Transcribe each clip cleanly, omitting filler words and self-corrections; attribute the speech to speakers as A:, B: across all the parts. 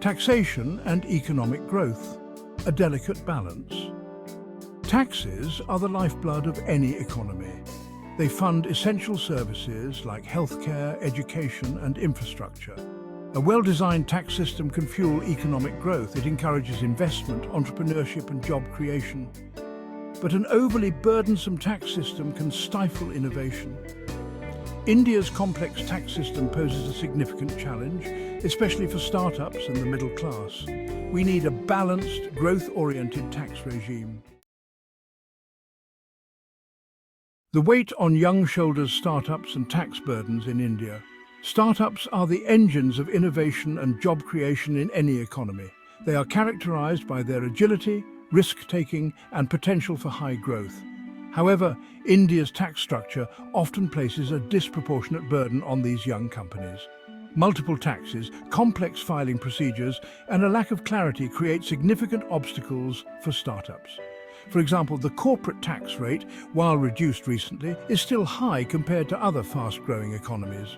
A: Taxation and economic growth, a delicate balance. Taxes are the lifeblood of any economy. They fund essential services like healthcare, education, and infrastructure. A well-designed tax system can fuel economic growth. It encourages investment, entrepreneurship, and job creation. But an overly burdensome tax system can stifle innovation. India's complex tax system poses a significant challenge, especially for startups and the middle class. We need a balanced, growth-oriented tax regime. The weight on young shoulders, startups and tax burdens in India. Startups are the engines of innovation and job creation in any economy. They are characterized by their agility, risk-taking, and potential for high growth. However, India's tax structure often places a disproportionate burden on these young companies. Multiple taxes, complex filing procedures, and a lack of clarity create significant obstacles for startups. For example, the corporate tax rate, while reduced recently, is still high compared to other fast-growing economies.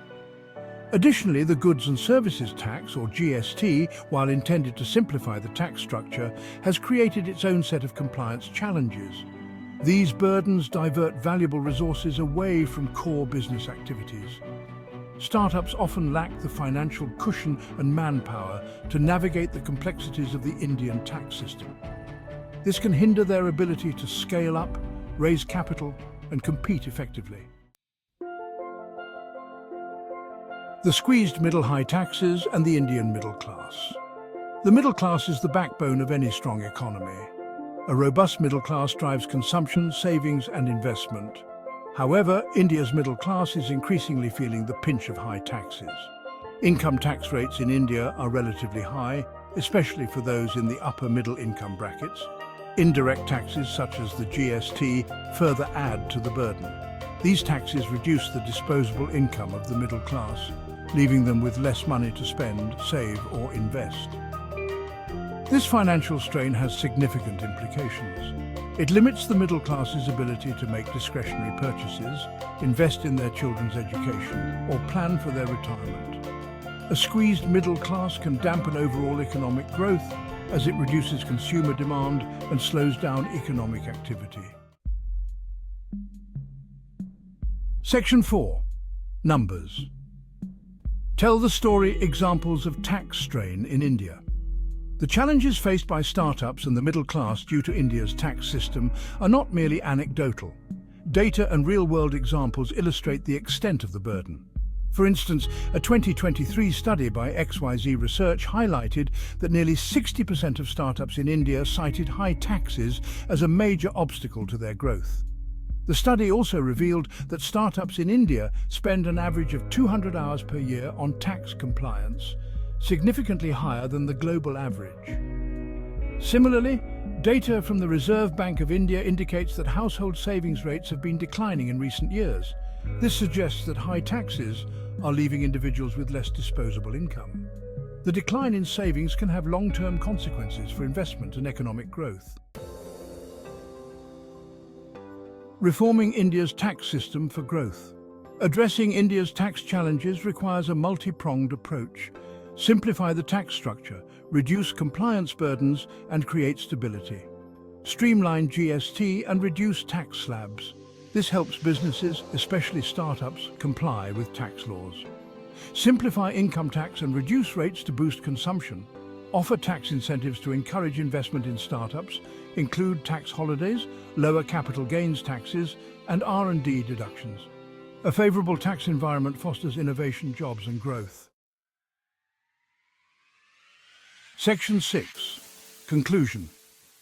A: Additionally, the Goods and Services Tax, or GST, while intended to simplify the tax structure, has created its own set of compliance challenges. These burdens divert valuable resources away from core business activities. Startups often lack the financial cushion and manpower to navigate the complexities of the Indian tax system. This can hinder their ability to scale up, raise capital, and compete effectively. The squeezed middle-high taxes and the Indian middle class. The middle class is the backbone of any strong economy. A robust middle class drives consumption, savings, and investment. However, India's middle class is increasingly feeling the pinch of high taxes. Income tax rates in India are relatively high, especially for those in the upper middle income brackets. Indirect taxes such as the GST further add to the burden. These taxes reduce the disposable income of the middle class, leaving them with less money to spend, save, or invest. This financial strain has significant implications. It limits the middle class's ability to make discretionary purchases, invest in their children's education, or plan for their retirement. A squeezed middle class can dampen overall economic growth as it reduces consumer demand and slows down economic activity. Section 4. Numbers. Tell the story: examples of tax strain in India. The challenges faced by startups and the middle class due to India's tax system are not merely anecdotal. Data and real-world examples illustrate the extent of the burden. For instance, a 2023 study by XYZ Research highlighted that nearly 60% of startups in India cited high taxes as a major obstacle to their growth. The study also revealed that startups in India spend an average of 200 hours per year on tax compliance, significantly higher than the global average. Similarly, data from the Reserve Bank of India indicates that household savings rates have been declining in recent years. This suggests that high taxes are leaving individuals with less disposable income. The decline in savings can have long-term consequences for investment and economic growth. Reforming India's tax system for growth. Addressing India's tax challenges requires a multi-pronged approach. Simplify the tax structure, reduce compliance burdens, and create stability. Streamline GST and reduce tax slabs. This helps businesses, especially startups, comply with tax laws. Simplify income tax and reduce rates to boost consumption. Offer tax incentives to encourage investment in startups, include tax holidays, lower capital gains taxes, and R&D deductions. A favorable tax environment fosters innovation, jobs, and growth. Section 6. Conclusion.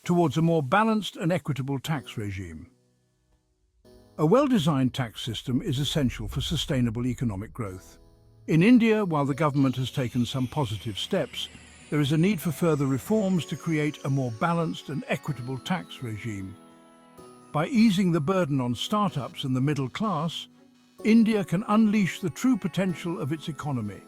A: Towards a more balanced and equitable tax regime. A well-designed tax system is essential for sustainable economic growth. In India, while the government has taken some positive steps, there is a need for further reforms to create a more balanced and equitable tax regime. By easing the burden on startups and the middle class, India can unleash the true potential of its economy.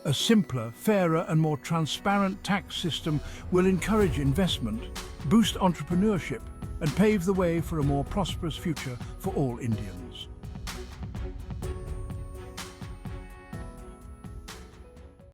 A: A simpler, fairer, and more transparent tax system will encourage investment, boost entrepreneurship, and pave the way for a more prosperous future for all Indians.